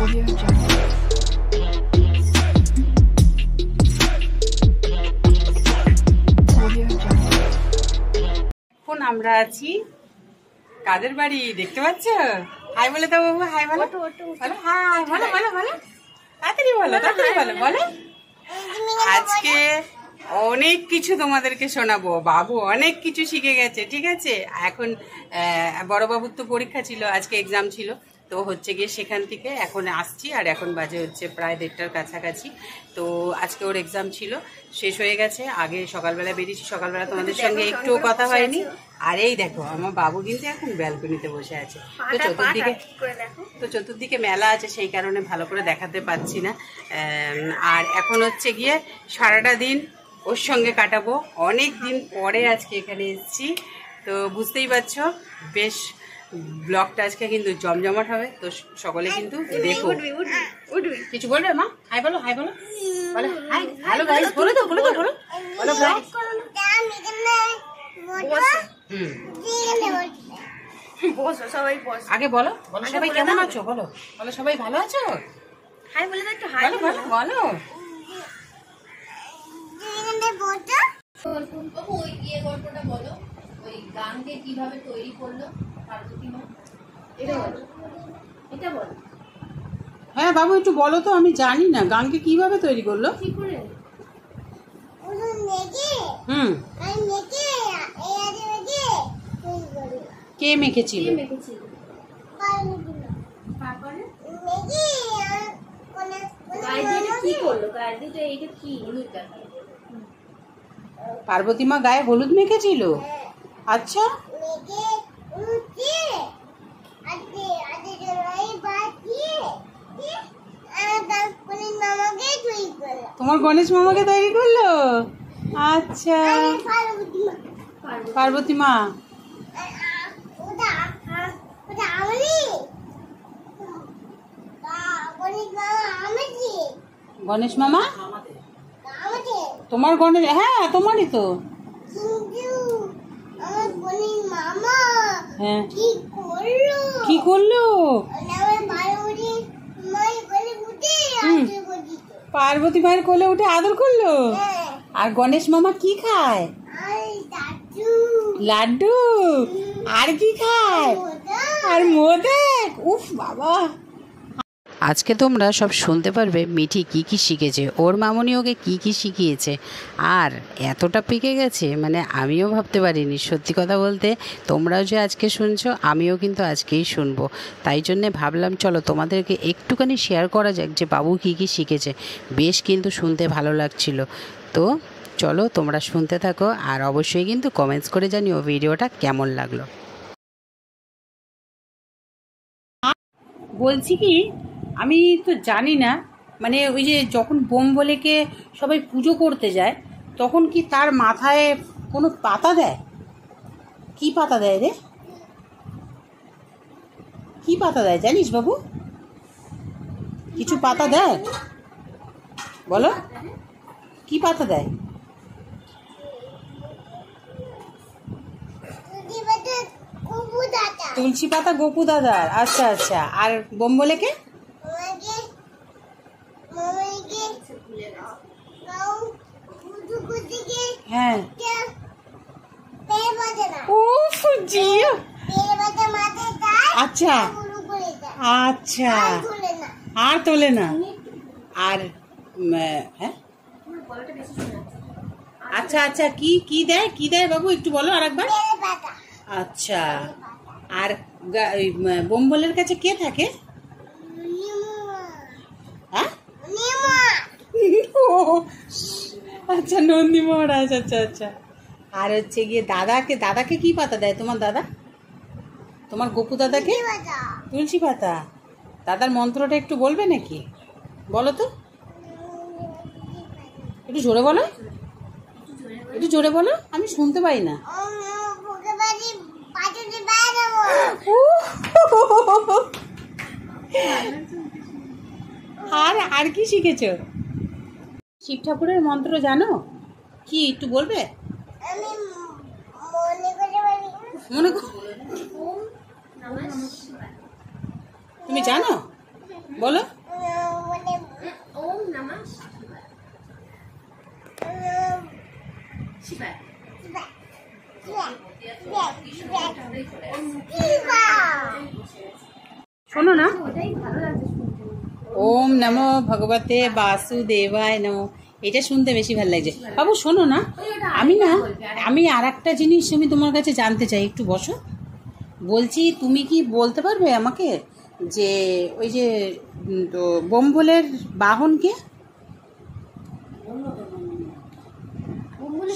এখন আমরা আছি কাদের বাড়ি দেখতে পাচ্ছ? হাই বলে দাও বাবু, হাই বলো। বলো হাই, বলো বলো বলো, তাড়াতাড়ি বলো, তাড়াতাড়ি বলো বলো। আজকে অনেক কিছু তোমাদেরকে শোনাবো। বাবু অনেক কিছু শিখে গেছে, ঠিক আছে। এখন বড় বাবুর তো পরীক্ষা ছিল, আজকে এক্সাম ছিল, তো হচ্ছে গিয়ে সেখান থেকে এখন আসছি। আর এখন বাজে হচ্ছে প্রায় 1:30টার কাছাকাছি। তো আজকে ওর এক্সাম ছিল, শেষ হয়ে গেছে। আগে সকালবেলা বেরিয়েছি, সকালবেলা তোমাদের সঙ্গে একটুও কথা হয়নি। আর এই দেখো আমার বাবু কিন্তু এখন ব্যালকনিতে বসে আছে। তো চতুর্দিকে মেলা আছে, সেই কারণে ভালো করে দেখাতে পাচ্ছি না। আর এখন হচ্ছে গিয়ে সারাটা দিন ওর সঙ্গে কাটাবো। অনেক দিন পরে আজকে এখানে এসেছি, তো বুঝতেই পারছো বেশ ব্লগটা আজকে কিন্তু জমজমাট হবে। তো সকলে কিন্তু দেখো। কিছু বলবে মা? হাই বলো, হাই বলো, বলো হাই, হ্যালো গাইস বলো তো, বলো তো, বলো বলো গাইস। আগে বলো, বলো সবাই কেমন আছো, বলো বলো সবাই ভালো আছো, হাই বলে দাও একটু, হাই বলো বলো বলো। ওই ইয়ে গল্পটা বলো, ওই গানকে কিভাবে তৈরি করলো পার্বতী মা, এটা বলো, এটা বলো। হ্যাঁ বাবু একটু বলো তো, আমি জানি না গানকে কিভাবে তৈরি করলো। কি করে? কে মেখেছিল? পার্বতী মা গায়ে হলুদ মেখেছিল। আচ্ছা, তোমার গণেশ মামাকে তৈরি করলো। আচ্ছা, পার্বতী মা গণেশ মামা তোমার গণেশ, হ্যাঁ তোমারই তো। হ্যাঁ কি করলো? পার্বতী মায়ের কোলে উঠে আদর করলো। আর গণেশ মামা কি খায়? লাড্ডু। আর কি খায়? আর মোদক। উফ বাবা, আজকে তোমরা সব শুনতে পারবে মিঠি কি কি শিখেছে, ওর মামনি ওকে কি কি শিখিয়েছে। আর এতটা পেকে গেছে মানে আমিও ভাবতে পারিনি। সত্যি কথা বলতে তোমরাও যে আজকে শুনছো, আমিও কিন্তু আজকেই শুনবো। তাই জন্যে ভাবলাম চলো তোমাদেরকে একটুখানি শেয়ার করা যাক যে বাবু কি কি শিখেছে। বেশ কিন্তু শুনতে ভালো লাগছিল। তো চলো তোমরা শুনতে থাকো, আর অবশ্যই কিন্তু কমেন্টস করে জানিও ভিডিওটা কেমন লাগলো। বলছি কি, আমি তো জানি না, মানে ওই যে যখন বোম বলেকে সবাই পুজো করতে যায়, তখন কি তার মাথায় কোনো পাতা দেয়? কি পাতা দেয় রে? কি পাতা দেয় জানিস বাবু? কিছু পাতা দেয়, বলো কি পাতা দেয়? তুলসী পাতা গোপু দাদার। আচ্ছা আচ্ছা, আর বোম বলেকে? হ্যাঁ, আচ্ছা আচ্ছা, আর তোলে না। আর হ্যাঁ আচ্ছা আচ্ছা, কি কি দেয়, কি দেয় বাবু একটু বলো আরেকবার। আচ্ছা, আর বোম্বলের কাছে কে থাকে? আচ্ছা, নন্দী মহারাজ। আচ্ছা আচ্ছা, আর হচ্ছে গিয়ে দাদাকে, দাদাকে কি পাতা দেয় তোমার দাদা? তোমার গোপু দাদাকে তুলসী পাতা। দাদার মন্ত্রটা একটু বলবে নাকি? বলো তো, একটু জোরে বলো, একটু জোরে বলো, আমি শুনতে পাই না। আর আর কি শিখেছো? শিব ঠাকুরের মন্ত্র জানো কি, একটু বলবে? মনে তুমি জানো? বলো। ওম নমঃ শিবায়। শোনো না, ওম নমো ভগবতে বাসুদেবায় নমঃ, এটা শুনতে বেশি ভালো লাগছে। বাবু শোনো না, আমি আর একটা জিনিস আমি তোমার কাছে জানতে চাই, একটু বসো। বলছি তুমি কি বলতে পারবে আমাকে যে ওই যে তো বোম্বলের বাহন কে?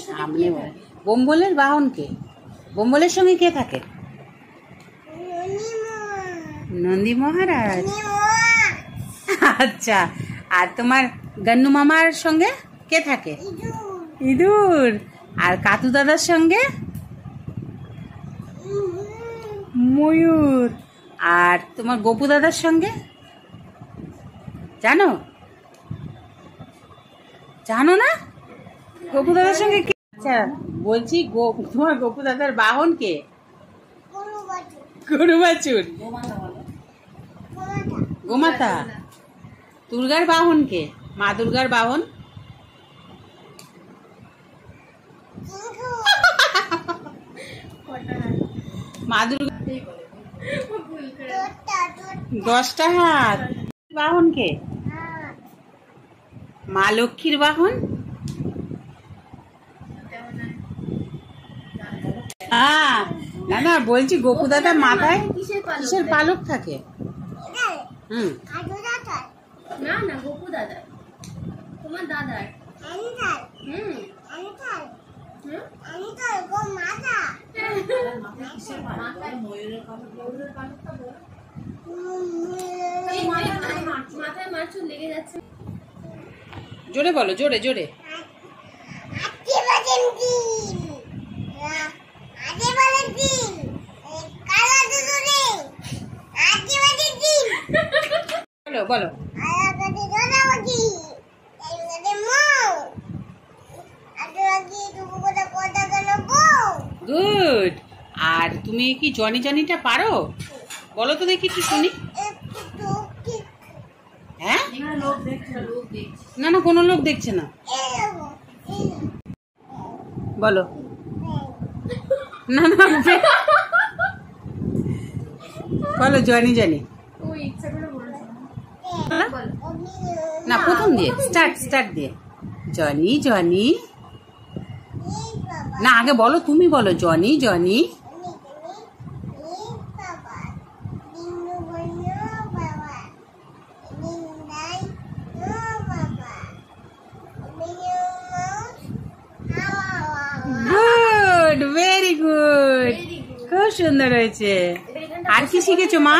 সামনে বোম্বলের বাহন কে? বোম্বলের সঙ্গে কে থাকে? নন্দী মহারাজ। আচ্ছা, আর তোমার গন্নু মামার সঙ্গে কে থাকে? ইঁদুর। আর কাতু দাদার সঙ্গে? ময়ূর। আর তোমার গপু দাদার সঙ্গে? জানো না গপু দাদার সঙ্গে কে? আচ্ছা বলছি তোমার গপু দাদার বাহন কে? গরু বাছুর। গোমাতা। দুর্গার বাহন কে? মা দুর্গার বাহন? মা দুর্গা 10টা হাত। বাহন কে? মা লক্ষ্মীর বাহন? না বলছি গপু দাদা মাথায় কিসের পালক থাকে? না না গপু দাদা, তোমার দাদার। মাথায় মাছ লেগে যাচ্ছে। জোরে বলো, জোরে জোরে। বলো বলো। গুড। আর তুমি কি জনি জনিটা পারো? বলো তো দেখি একটু শুনি। হ্যাঁ, না কোনো লোক দেখছে না। বলো। না বলো জনি জনি। না প্রথম দিয়ে স্টার্ট দিয়ে জনি জনি। না আগে বলো, তুমি বলো Johnny Johnny. Good, very good, খুব সুন্দর হয়েছে। আর কি শিখেছো মা?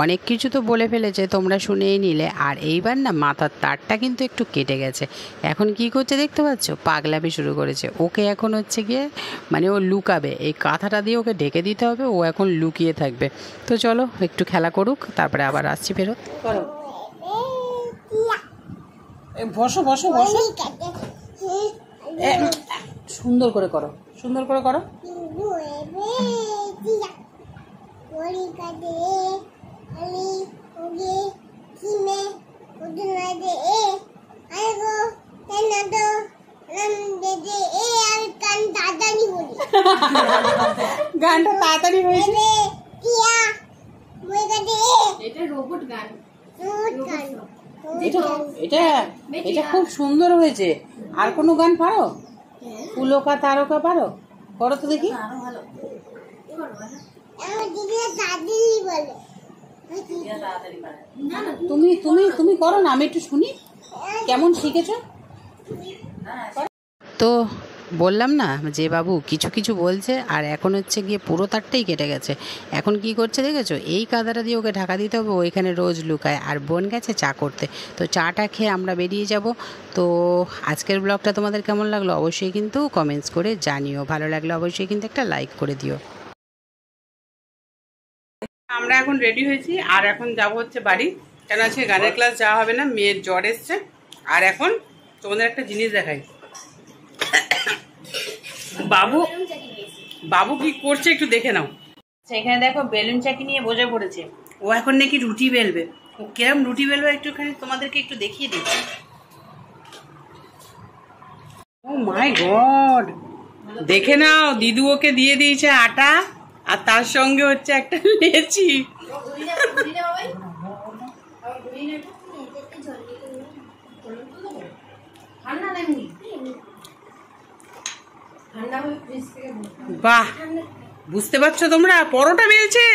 অনেক কিছু তো বলে ফেলেছে, তোমরা শুনেই নিলে। আর এইবার না মাথার তারটা কিন্তু একটু কেটে গেছে। এখন কি করছে দেখতে পাচ্ছ? পাগলামি শুরু করেছে। ওকে এখন হচ্ছে গিয়ে মানে ও লুকাবে, এই কাঁথাটা দিয়ে ওকে ঢেকে দিতে হবে, ও এখন লুকিয়ে থাকবে। তো চলো একটু খেলা করুক, তারপরে আবার আসছি ফেরত। করো, বসো বসো বসো, সুন্দর করে করো, সুন্দর করে করো। গানটা তাড়াতাড়ি হয়েছে। এটা রোবট গান। এটা খুব সুন্দর হয়েছে। আর কোনো গান পারো? পুলকা তারকা পারো? করো তো দেখি। তুমি তুমি তুমি করো না, আমি একটু শুনি কেমন শিখেছো। তো বললাম না যে বাবু কিছু কিছু বলছে, আর এখন হচ্ছে গিয়ে পুরো তারটাই কেটে গেছে। এখন কি করছে দেখেছো? এই কাদাটা দিয়ে ওকে ঢাকা দিতে হবে, ওইখানে রোজ লুকায়। আর বোন গেছে চা করতে, তো চাটা খেয়ে আমরা বেরিয়ে যাব। তো আজকের ব্লগটা তোমাদের কেমন লাগলো অবশ্যই কিন্তু কমেন্টস করে জানিও। ভালো লাগলে অবশ্যই কিন্তু একটা লাইক করে দিও। আমরা এখন রেডি হয়েছি, আর এখন যাব হচ্ছে বাড়ি, কেন আজকে গানের ক্লাস যাওয়া হবে না, মেয়ের জ্বর এসছে। আর এখন তোমাদের একটা জিনিস দেখাই, বাবু কি করছে একটু দেখে নাও। সেখানে দেখো বেলুন চাকি নিয়ে বসে পড়েছে, ও এখন নাকি রুটি বেলবে। কিরম রুটি বেলবো একটুখানি তোমাদেরকে একটু দেখিয়ে দিই। ও মাই গড, দেখে নাও, দিদু ওকে দিয়ে দিয়েছে আটা আর তার সঙ্গে হচ্ছে একটা লেচি। বাহ, বুঝতে পারছো তোমরা, পরোটা বেলছে।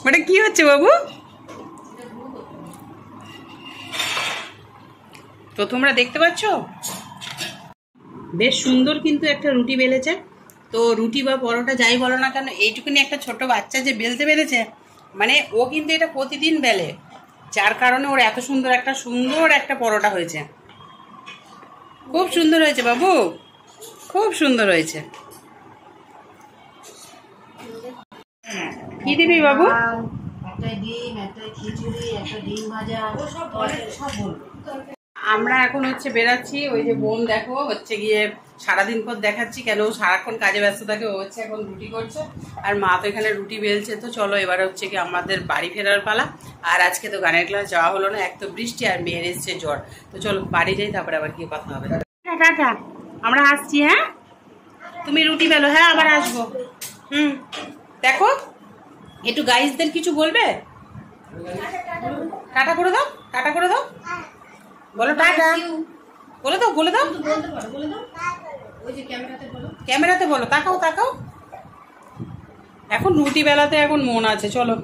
ওটা কি হচ্ছে বাবু? তো তোমরা দেখতে পাচ্ছ বেশ সুন্দর কিন্তু একটা রুটি বেলেছে। তো রুটি বা পরোটা যাই বলো না কেন, এইটুকুনি একটা ছোট বাচ্চা যে বেলতে পেরেছে, মানে ও কিন্তু এটা প্রতিদিন বেলে, যার কারণে ওর এত সুন্দর একটা পরোটা হয়েছে। খুব সুন্দর হয়েছে বাবু, খুব সুন্দর হয়েছে। কি দিবি বাবু? একটা ডিম, একটা খিচুড়ি, একটা ডিম ভাজা, সব বলবো। আমরা এখন হচ্ছে বেরাচ্ছি। ওই যে বোন দেখো হচ্ছে গিয়ে সারাদিন পর দেখাচ্ছি কেন, ও সারাক্ষণ কাজে ব্যস্ত থাকে, ও হচ্ছে এখন রুটি করছে আর মা তো এখানে রুটি বেলছে। তো চলো এবার হচ্ছে কি আমাদের বাড়ি ফেরার পালা। আর আজকে তো গানের ক্লাস যাওয়া হলো না, এক তো বৃষ্টি আর মেয়ের এসছে জ্বর। তো চলো বাড়ি যাই, তারপরে আবার গিয়ে কথা হবে। টাটা, আমরা আসছি। হ্যাঁ, তুমি রুটি বেলো। হ্যাঁ, আবার আসবো। দেখো একটু গাইজদের কিছু বলবে? টাটা করে দাও, টাটা করে দাও, বলো টাটা, বলে দাও, বলে দাও, ক্যামেরাতে বলো, তাকাও তাকাও। এখন রুটি বেলাতে এখন মন আছে, চলো।